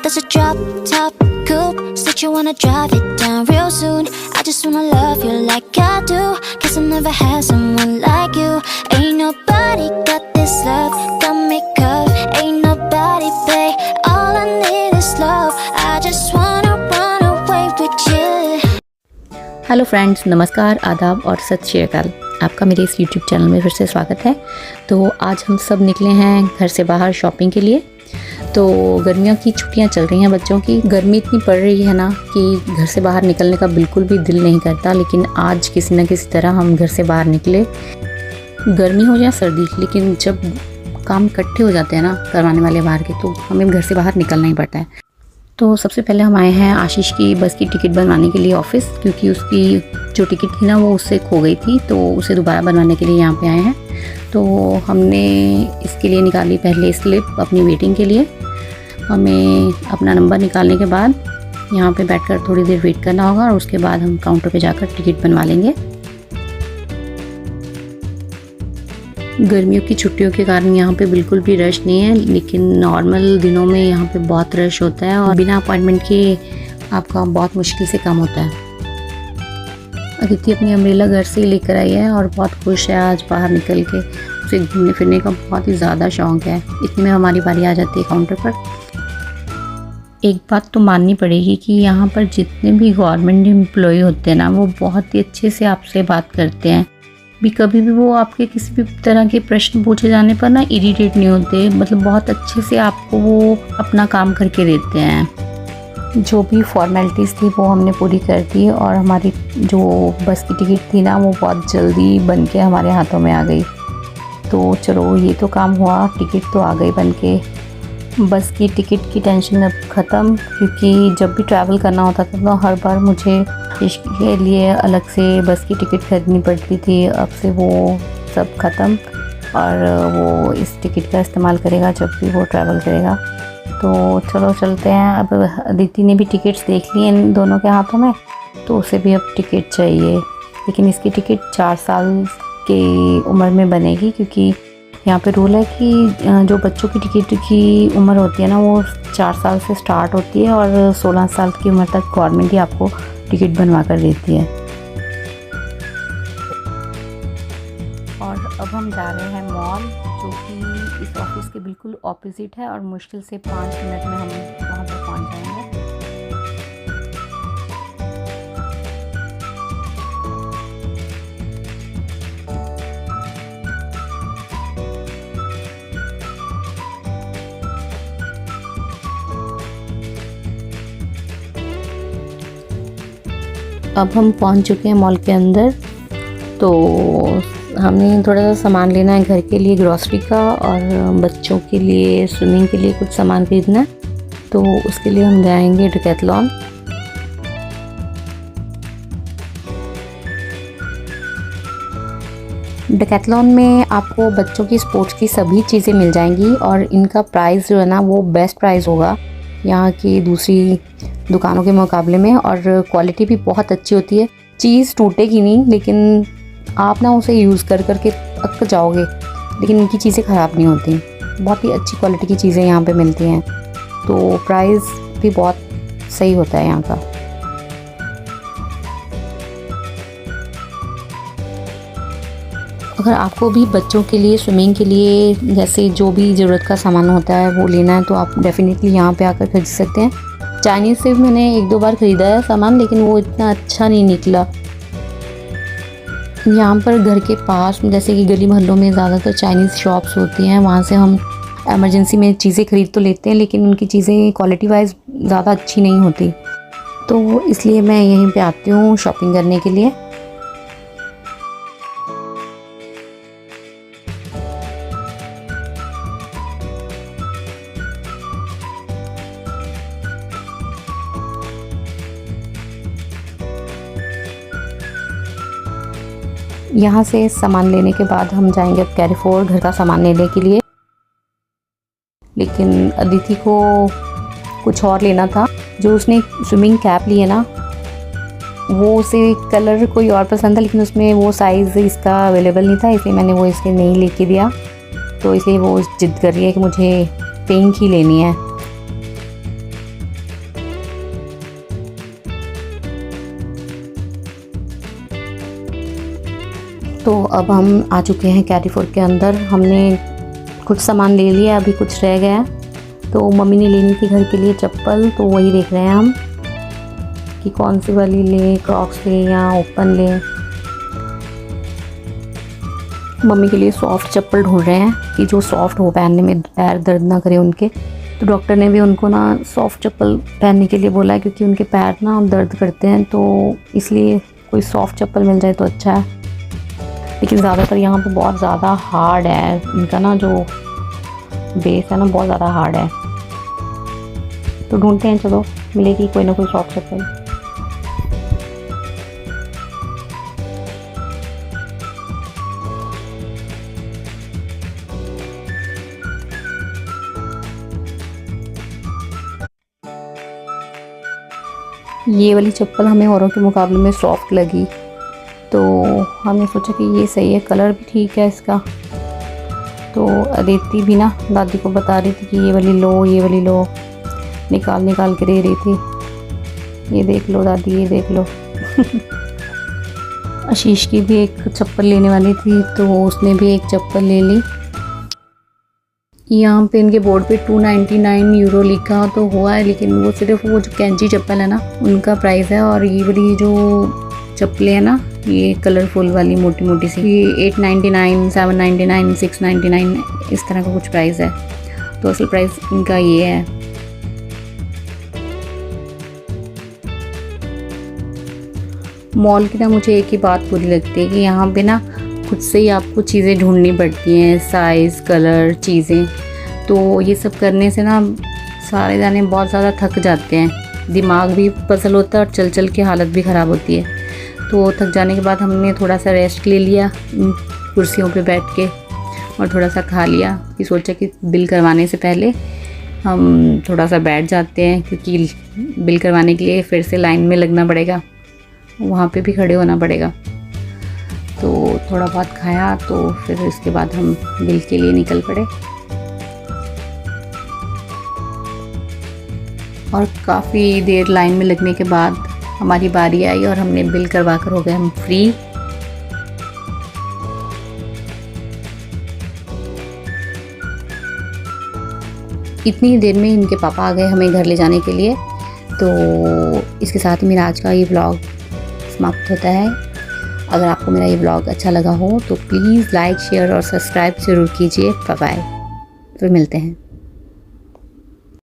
That's a drop top coupe. Said you wanna drive it down real soon. I just wanna love you like I do. Guess I never had someone like you. Ain't nobody got this love, got me cuffed. Ain't nobody pay. All I need is love. I just wanna run away with you. Hello friends, नमस्कार, आदाब और सत श्री अकाल। आपका मेरे इस YouTube channel में फिर से स्वागत है। तो आज हम सब निकले हैं घर से बाहर शॉपिंग के लिए। तो गर्मियों की छुट्टियां चल रही हैं बच्चों की। गर्मी इतनी पड़ रही है ना कि घर से बाहर निकलने का बिल्कुल भी दिल नहीं करता, लेकिन आज किसी न किसी तरह हम घर से बाहर निकले। गर्मी हो या सर्दी, लेकिन जब काम इकट्ठे हो जाते हैं ना करवाने वाले बाहर के, तो हमें घर से बाहर निकलना ही पड़ता है। तो सबसे पहले हम आए हैं आशीष की बस की टिकट बनवाने के लिए ऑफ़िस, क्योंकि उसकी जो टिकट थी ना वो उससे खो गई थी, तो उसे दोबारा बनवाने के लिए यहाँ पे आए हैं। तो हमने इसके लिए निकाली पहले स्लिप अपनी वेटिंग के लिए। हमें अपना नंबर निकालने के बाद यहाँ पे बैठकर थोड़ी देर वेट करना होगा और उसके बाद हम काउंटर पे जाकर टिकट बनवा लेंगे। गर्मियों की छुट्टियों के कारण यहाँ पे बिल्कुल भी रश नहीं है, लेकिन नॉर्मल दिनों में यहाँ पे बहुत रश होता है और बिना अपॉइंटमेंट के आपका बहुत मुश्किल से काम होता है। अदिति अपनी अम्ब्रेला घर से ही लेकर आई है और बहुत खुश है आज बाहर निकल के। उसे घूमने फिरने का बहुत ही ज़्यादा शौक़ है। इतने में हमारी बारी आ जाती है काउंटर पर। एक बात तो माननी पड़ेगी कि यहाँ पर जितने भी गवर्नमेंट एम्प्लॉय होते हैं ना, वो बहुत ही अच्छे से आपसे बात करते हैं। कभी भी वो आपके किसी भी तरह के प्रश्न पूछे जाने पर ना इरिटेट नहीं होते, मतलब बहुत अच्छे से आपको वो अपना काम करके देते हैं। जो भी फॉर्मेलिटीज़ थी वो हमने पूरी कर दी और हमारी जो बस की टिकट थी ना वो बहुत जल्दी बन के हमारे हाथों में आ गई। तो चलो ये तो काम हुआ, टिकट तो आ गई बन के। बस की टिकट की टेंशन अब ख़त्म, क्योंकि जब भी ट्रैवल करना होता था तो हर बार मुझे इसके लिए अलग से बस की टिकट खरीदनी पड़ती थी। अब से वो सब ख़त्म और वो इस टिकट का इस्तेमाल करेगा जब भी वो ट्रैवल करेगा। तो चलो चलते हैं। अब अदिति ने भी टिकट्स देख ली इन दोनों के हाथों में, तो उसे भी अब टिकट चाहिए, लेकिन इसकी टिकट 4 साल की उम्र में बनेगी, क्योंकि यहाँ पे रूल है कि जो बच्चों की टिकट की उम्र होती है ना वो 4 साल से स्टार्ट होती है और 16 साल की उम्र तक गवर्नमेंट ही आपको टिकट बनवा कर देती है। और अब हम जा रहे हैं मॉल, जो कि इस ऑफिस के बिल्कुल ऑपोजिट है और मुश्किल से 5 मिनट में हम वहाँ पर पहुँच जाएंगे। अब हम पहुंच चुके हैं मॉल के अंदर। तो हमें थोड़ा सा सामान लेना है घर के लिए, ग्रॉसरी का, और बच्चों के लिए स्विमिंग के लिए कुछ सामान खरीदना है। तो उसके लिए हम जाएंगे डिकैथलॉन। डिकैथलॉन में आपको बच्चों की स्पोर्ट्स की सभी चीज़ें मिल जाएंगी और इनका प्राइस जो है ना वो बेस्ट प्राइस होगा यहाँ की दूसरी दुकानों के मुकाबले में, और क्वालिटी भी बहुत अच्छी होती है। चीज़ टूटेगी नहीं, लेकिन आप ना उसे यूज़ कर करके थक जाओगे, लेकिन इनकी चीज़ें ख़राब नहीं होती। बहुत ही अच्छी क्वालिटी की चीज़ें यहाँ पे मिलती हैं, तो प्राइस भी बहुत सही होता है यहाँ का। अगर आपको भी बच्चों के लिए स्विमिंग के लिए जैसे जो भी ज़रूरत का सामान होता है वो लेना है, तो आप डेफिनेटली यहाँ पे आकर खरीद सकते हैं। चाइनीज़ से मैंने 1-2 बार ख़रीदा है सामान, लेकिन वो इतना अच्छा नहीं निकला। यहाँ पर घर के पास जैसे कि गली मोहल्लों में ज़्यादातर चाइनीज़ शॉप्स होती हैं, वहाँ से हम एमरजेंसी में चीज़ें ख़रीद तो लेते हैं, लेकिन उनकी चीज़ें क्वालिटी वाइज ज़्यादा अच्छी नहीं होती, तो इसलिए मैं यहीं पे आती हूँ शॉपिंग करने के लिए। यहाँ से सामान लेने के बाद हम जाएंगे अब कैरीफोर घर का सामान लेने के लिए, लेकिन अदिति को कुछ और लेना था। जो उसने स्विमिंग कैप ली है ना, वो उसे कलर कोई और पसंद था, लेकिन उसमें वो साइज़ इसका अवेलेबल नहीं था, इसलिए मैंने वो इसके नहीं लेके दिया। तो इसलिए वो जिद कर रही है कि मुझे पिंक ही लेनी है। तो अब हम आ चुके हैं कैरीफोर के अंदर। हमने कुछ सामान ले लिया, अभी कुछ रह गया है। तो मम्मी ने लेनी थी घर के लिए चप्पल, तो वही देख रहे हैं हम कि कौन सी वाली लें, क्रॉक्स लें या ओपन लें। मम्मी के लिए सॉफ्ट चप्पल ढूंढ रहे हैं कि जो सॉफ्ट हो, पहनने में पैर दर्द ना करे उनके। तो डॉक्टर ने भी उनको ना सॉफ्ट चप्पल पहनने के लिए बोला है, क्योंकि उनके पैर ना दर्द करते हैं, तो इसलिए कोई सॉफ्ट चप्पल मिल जाए तो अच्छा है। लेकिन ज़्यादातर यहाँ पे बहुत ज़्यादा हार्ड है, इनका ना जो बेस है ना बहुत ज़्यादा हार्ड है। तो ढूंढते हैं, चलो मिलेगी कोई ना कोई सॉफ्ट चप्पल। ये वाली चप्पल हमें औरों के मुकाबले में सॉफ्ट लगी, तो हमने सोचा कि ये सही है, कलर भी ठीक है इसका। तो अदिति भी ना दादी को बता रही थी कि ये वाली लो, ये वाली लो, निकाल के दे रही थी। ये देख लो दादी, ये देख लो। आशीष की भी एक चप्पल लेने वाली थी, तो उसने भी एक चप्पल ले ली। यहाँ पे इनके बोर्ड पे 299 यूरो लिखा तो हुआ है, लेकिन वो सिर्फ वो जो कैंची चप्पल है ना उनका प्राइस है। और ये वाली जो चप्पलें हैं ना, ये कलरफुल वाली मोटी मोटी सी, ये 899, 799, 699 इस तरह का कुछ प्राइस है। तो असल प्राइस इनका ये है। मॉल की ना मुझे एक ही बात बुरी लगती है कि यहाँ पे ना खुद से ही आपको चीज़ें ढूंढनी पड़ती हैं, साइज़, कलर, चीज़ें। तो ये सब करने से ना सारे जाने बहुत ज़्यादा थक जाते हैं, दिमाग भी पजल होता है और चल चल के हालत भी ख़राब होती है। तो थक जाने के बाद हमने थोड़ा सा रेस्ट ले लिया कुर्सियों पे बैठ के, और थोड़ा सा खा लिया। कि सोचा कि बिल करवाने से पहले हम थोड़ा सा बैठ जाते हैं, क्योंकि बिल करवाने के लिए फिर से लाइन में लगना पड़ेगा, वहाँ पे भी खड़े होना पड़ेगा। तो थोड़ा बहुत खाया, तो फिर इसके बाद हम बिल के लिए निकल पड़े। और काफ़ी देर लाइन में लगने के बाद हमारी बारी आई और हमने बिल करवा कर हो गए हम फ्री। इतनी देर में इनके पापा आ गए हमें घर ले जाने के लिए। तो इसके साथ ही मेरा आज का ये व्लॉग समाप्त होता है। अगर आपको मेरा ये व्लॉग अच्छा लगा हो तो प्लीज़ लाइक, शेयर और सब्सक्राइब ज़रूर कीजिए। बाय बाय, फिर मिलते हैं।